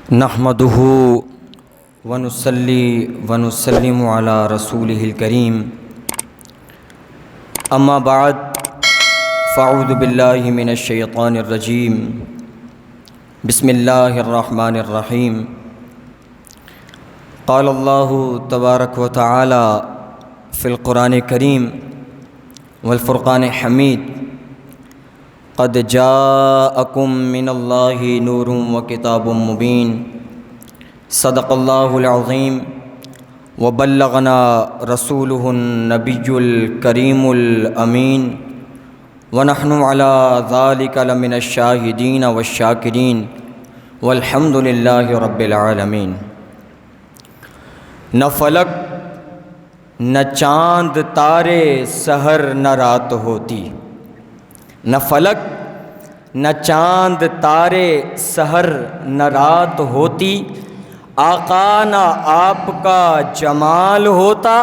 نحمده ونصلي ونسلم على رسوله الكريم اما بعد فاعوذ بالله من الشيطان الرجيم بسم الله الرحمن الرحيم قال الله تبارك وتعالى في القرآن الكريم والفرقان الحميد قد جاءكم من الله نور وكتاب مبين صدق الله العظيم وبلغنا رسوله النبي الكريم الأمين ونحن على ذلك لمن الشاهدين والشاكرين والحمد لله رب العالمين۔ نہ فلک نہ چاند تارے سحر نہ رات ہوتی، نہ فلک نہ چاند تارے سحر نہ رات ہوتی، آقا نہ آپ کا جمال ہوتا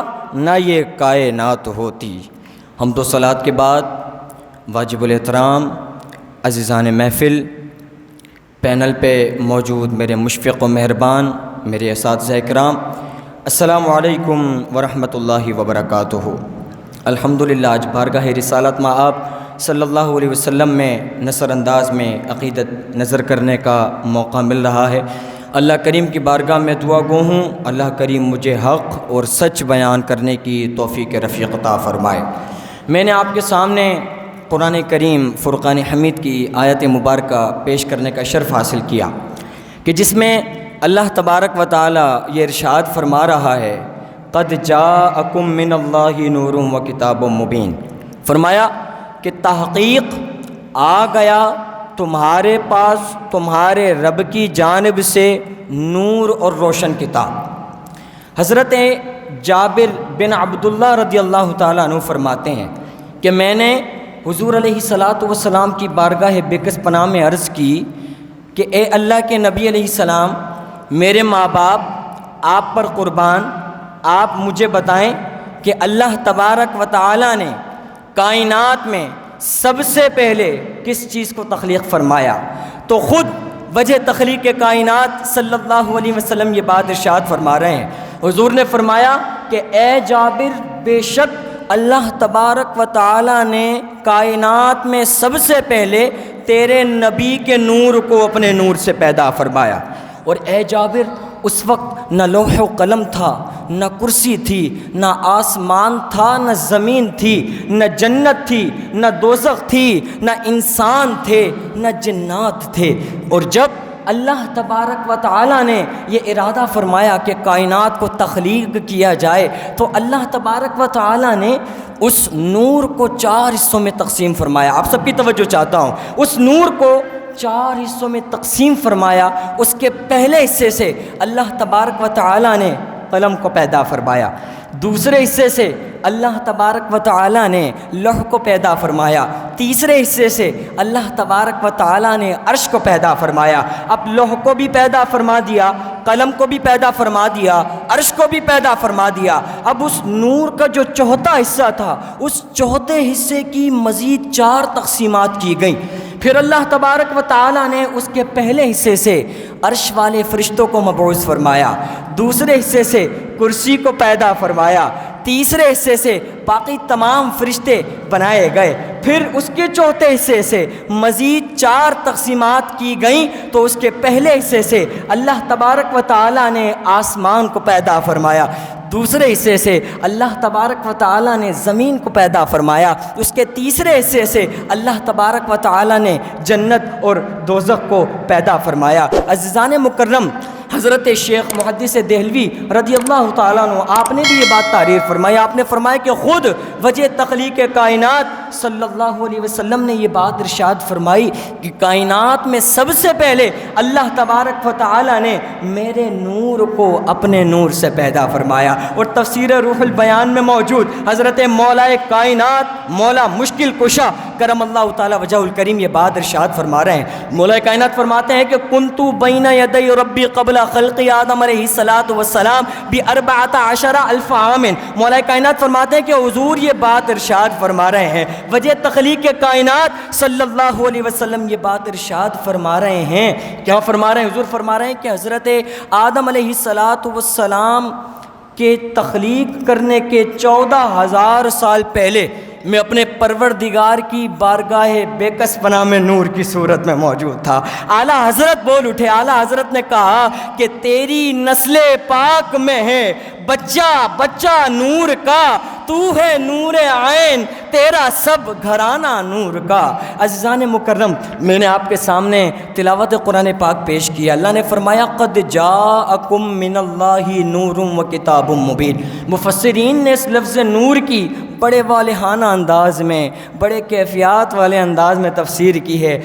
نہ یہ کائنات ہوتی۔ حمد و صلوات کے بعد واجب الاحترام عزیزان محفل، پینل پہ موجود میرے مشفق و مہربان میرے اساتذہ کرام، السلام علیکم ورحمۃ اللہ وبرکاتہ۔ الحمدللہ آج بارگاہ رسالت میں آپ صلی اللہ علیہ وسلم میں نثر انداز میں عقیدت نظر کرنے کا موقع مل رہا ہے۔ اللہ کریم کی بارگاہ میں دعا گو ہوں، اللہ کریم مجھے حق اور سچ بیان کرنے کی توفیق رفیق عطا فرمائے۔ میں نے آپ کے سامنے قرآن کریم فرقان حمید کی آیت مبارکہ پیش کرنے کا شرف حاصل کیا کہ جس میں اللہ تبارک و تعالی یہ ارشاد فرما رہا ہے، قد جاءکم من اللہ نور و کتاب مبین، فرمایا کہ تحقیق آ گیا تمہارے پاس تمہارے رب کی جانب سے نور اور روشن کتاب۔ حضرت جابر بن عبداللہ رضی اللہ تعالیٰ عنہ فرماتے ہیں کہ میں نے حضور علیہ السلام کی بارگاہ بکس پناہ میں عرض کی کہ اے اللہ کے نبی علیہ السلام، میرے ماں باپ آپ پر قربان، آپ مجھے بتائیں کہ اللہ تبارک و تعالیٰ نے کائنات میں سب سے پہلے کس چیز کو تخلیق فرمایا؟ تو خود وجہ تخلیق کائنات صلی اللہ علیہ وسلم یہ بات ارشاد فرما رہے ہیں۔ حضور نے فرمایا کہ اے جابر، بے شک اللہ تبارک و تعالی نے کائنات میں سب سے پہلے تیرے نبی کے نور کو اپنے نور سے پیدا فرمایا۔ اور اے جابر، اس وقت نہ لوح و قلم تھا، نہ کرسی تھی، نہ آسمان تھا، نہ زمین تھی، نہ جنت تھی، نہ دوزخ تھی، نہ انسان تھے، نہ جنات تھے۔ اور جب اللہ تبارک و تعالی نے یہ ارادہ فرمایا کہ کائنات کو تخلیق کیا جائے تو اللہ تبارک و تعالی نے اس نور کو 4 حصوں میں تقسیم فرمایا۔ آپ سب کی توجہ چاہتا ہوں، اس نور کو 4 حصوں میں تقسیم فرمایا۔ اس کے پہلے حصے سے اللہ تبارک و تعالی نے قلم کو پیدا فرمایا، دوسرے حصے سے اللہ تبارک و تعالی نے لوح کو پیدا فرمایا، تیسرے حصے سے اللہ تبارک و تعالی نے عرش کو پیدا فرمایا۔ اب لوح کو بھی پیدا فرما دیا، قلم کو بھی پیدا فرما دیا، عرش کو بھی پیدا فرما دیا۔ اب اس نور کا جو چوتھا حصہ تھا، اس چوتھے حصے کی مزید 4 تقسیمات کی گئیں۔ پھر اللہ تبارک و تعالی نے اس کے پہلے حصے سے عرش والے فرشتوں کو مبعوث فرمایا، دوسرے حصے سے کرسی کو پیدا فرمایا، تیسرے حصے سے باقی تمام فرشتے بنائے گئے۔ پھر اس کے چوتھے حصے سے مزید 4 تقسیمات کی گئیں تو اس کے پہلے حصے سے اللہ تبارک و تعالی نے آسمان کو پیدا فرمایا، دوسرے حصے سے اللہ تبارک و تعالی نے زمین کو پیدا فرمایا، اس کے تیسرے حصے سے اللہ تبارک و تعالی نے جنت اور دوزخ کو پیدا فرمایا۔ عزیزان مکرم، حضرت شیخ محدث دہلوی رضی اللہ تعالیٰ عنہ آپ نے بھی یہ بات تعریف فرمائی۔ آپ نے فرمایا کہ خود وجہ تخلیق کائنات صلی اللہ علیہ وسلم نے یہ بات ارشاد فرمائی کہ کائنات میں سب سے پہلے اللہ تبارک و تعالیٰ نے میرے نور کو اپنے نور سے پیدا فرمایا۔ اور تفسیر روح البیان میں موجود حضرت مولا کائنات، مولا مشکل کشا کرم اللہ تعالیٰ وجہ الکریم یہ بات ارشاد فرما رہے ہیں۔ مولا کائنات فرماتے ہیں کہ کنتو بین یدی ربی قبل خلق آدم علیہ السلام ب14,000 عام۔ مولا کائنات فرماتے ہیں کہ حضور یہ بات ارشاد فرما رہے ہیں وجہ تخلیق کائنات صلی اللہ علیہ وسلم یہ بات ارشاد فرما رہے ہیں. کیا فرما رہے ہیں؟ حضور فرما رہے ہیں کہ حضرت آدم علیہ السلام کے تخلیق کرنے کے 14,000 سال پہلے میں اپنے پروردگار کی بارگاہ بے کس پناہ میں نور کی صورت میں موجود تھا. اعلیٰ حضرت بول اٹھے. اعلیٰ حضرت نے کہا کہ تیری نسل پاک میں ہے بچہ نور کا، تو ہے نور عین، تیرا سب گھرانہ نور کا. عزیزان مکرم، میں نے آپ کے سامنے تلاوت قرآن پاک پیش کیا. اللہ نے فرمایا قد جاءکم من اللہ نور و کتاب مبین. مفسرین نے اس لفظ نور کی بڑے والہانہ انداز میں، بڑے کیفیات والے انداز میں تفسیر کی ہے.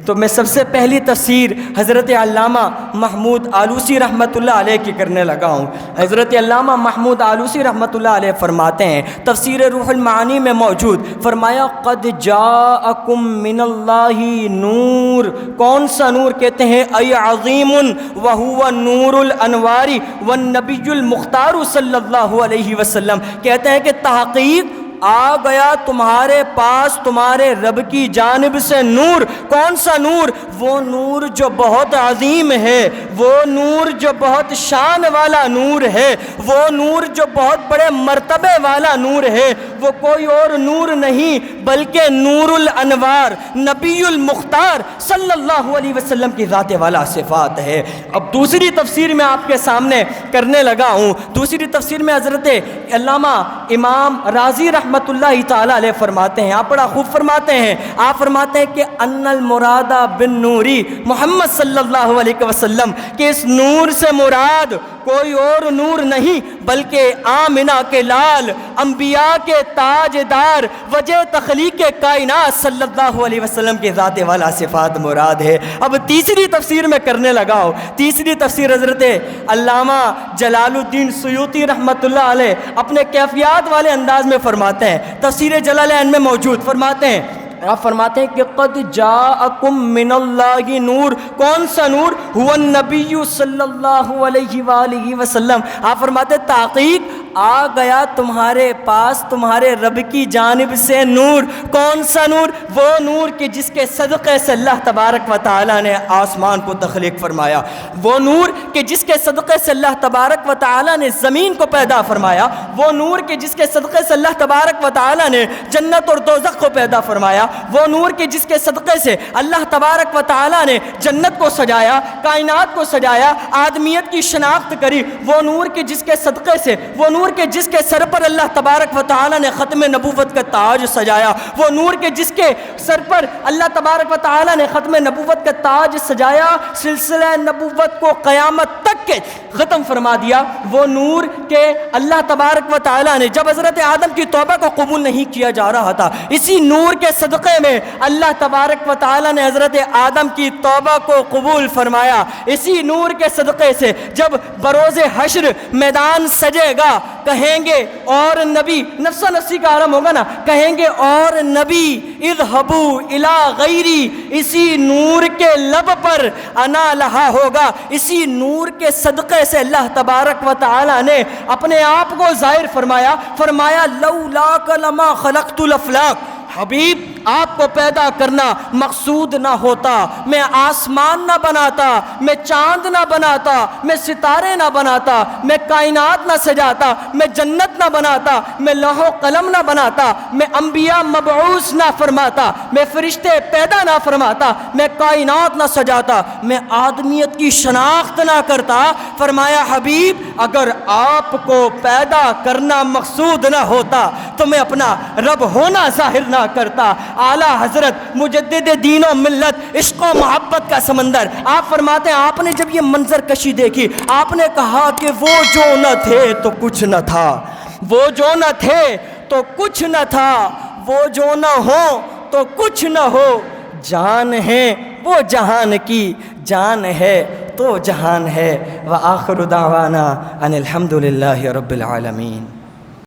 تو میں سب سے پہلی تفسیر حضرت علامہ محمود آلوسی رحمۃ اللہ علیہ کی کرنے لگا ہوں. حضرت علامہ محمود آلوسی رحمۃ اللہ علیہ فرماتے ہیں، تفسیر روح المعانی میں موجود، فرمایا قد جاءکم من اللہ نور. کون سا نور؟ کہتے ہیں ای عظیم وہو نور الانوار والنبی المختار صلی اللہ علیہ وسلم. کہتے ہیں کہ تحقیق آ گیا تمہارے پاس تمہارے رب کی جانب سے نور. کون سا نور؟ وہ نور جو بہت عظیم ہے، وہ نور جو بہت شان والا نور ہے، وہ نور جو بہت بڑے مرتبے والا نور ہے. وہ کوئی اور نور نہیں بلکہ نور الانوار، نبی المختار صلی اللہ علیہ وسلم کی ذات والا صفات ہے. اب دوسری تفسیر میں آپ کے سامنے کرنے لگا ہوں. دوسری تفسیر میں حضرت علامہ امام رازی رحمۃ اللہ تعالیٰ علیہ فرماتے ہیں، آپ بڑا خوب فرماتے ہیں. آپ فرماتے ہیں کہ ان المراد بن نوری محمد صلی اللہ علیہ وسلم، کہ اس نور سے مراد کوئی اور نور نہیں بلکہ آمنہ کے لال، انبیاء کے تاجدار، وجہ تخلیق کائنات صلی اللہ علیہ وسلم کے ذات والا صفات مراد ہے. اب تیسری تفسیر میں کرنے لگا ہوں. تیسری تفسیر حضرت علامہ جلال الدین سیوطی رحمۃ اللہ علیہ اپنے کیفیات والے انداز میں فرماتے ہیں. تفسیر جلالین میں موجود فرماتے ہیں، آپ فرماتے ہیں کہ قد جاءکم من اللہ نور. کون سا نور؟ هو النبی صلی اللہ علیہ وآلہ وسلم. آپ فرماتے ہیں تحقیق آ گیا تمہارے پاس تمہارے رب کی جانب سے نور. کون سا نور؟ وہ نور کہ جس کے صدقے سے اللہ تبارک و تعالی نے آسمان کو تخلیق فرمایا. وہ نور کہ جس کے صدقے سے اللہ تبارک و تعالی نے زمین کو پیدا فرمایا. وہ نور کہ جس کے صدقے سے اللہ تبارک و تعالی نے جنت اور دوزخ کو پیدا فرمایا. وہ نور کہ جس کے صدقے سے اللہ تبارک و تعالی نے جنت کو سجایا، کائنات کو سجایا، آدمیت کی شناخت کری. وہ نور کہ جس کے صدقے سے، وہ نور کے جس کے سر پر اللہ تبارک و تعالی نے ختم نبوت کا تاج سجایا. وہ نور کے جس کے سر پر اللہ تبارک و تعالی نے ختم نبوت کا تاج سجایا، سلسلہ نبوت کو قیامت تک کے ختم فرما دیا. وہ نور کہ اللہ تبارک و تعالی نے جب حضرت آدم کی توبہ کو قبول نہیں کیا جا رہا تھا، اسی نور کے صدقے میں اللہ تبارک و تعالی نے حضرت آدم کی توبہ کو قبول فرمایا. اسی نور کے صدقے سے جب بروز حشر میدان سجے گا، کہیں گے اور نبی، نفسا نفسی کا عالم ہوگا نا، کہیں گے اور نبی اذهبوا الی غیری. اسی نور کے لب پر انا لہا ہوگا. اسی نور کے صدقے سے اللہ تبارک و تعالی نے اپنے آپ کو ظاہر فرمایا. فرمایا لولاک لما خلقت الافلاک. حبیب آپ کو پیدا کرنا مقصود نہ ہوتا، میں آسمان نہ بناتا، میں چاند نہ بناتا، میں ستارے نہ بناتا، میں کائنات نہ سجاتا، میں جنت نہ بناتا، میں لوح و قلم نہ بناتا، میں انبیاء مبعوث نہ فرماتا، میں فرشتے پیدا نہ فرماتا، میں کائنات نہ سجاتا، میں آدمیت کی شناخت نہ کرتا. فرمایا حبیب اگر آپ کو پیدا کرنا مقصود نہ ہوتا تو میں اپنا رب ہونا ظاہر نہ کرتا. اعلیٰ حضرت مجدد دین و ملت، عشق و محبت کا سمندر، آپ فرماتے ہیں آپ نے جب یہ منظر کشی دیکھی، آپ نے کہا کہ وہ جو نہ تھے تو کچھ نہ تھا، وہ جو نہ تھے تو کچھ نہ تھا، وہ جو نہ ہو تو کچھ نہ ہو. جان ہے وہ جہان کی، جان ہے تو جہان ہے. وآخر دعوانا ان الحمد للہ رب العالمین.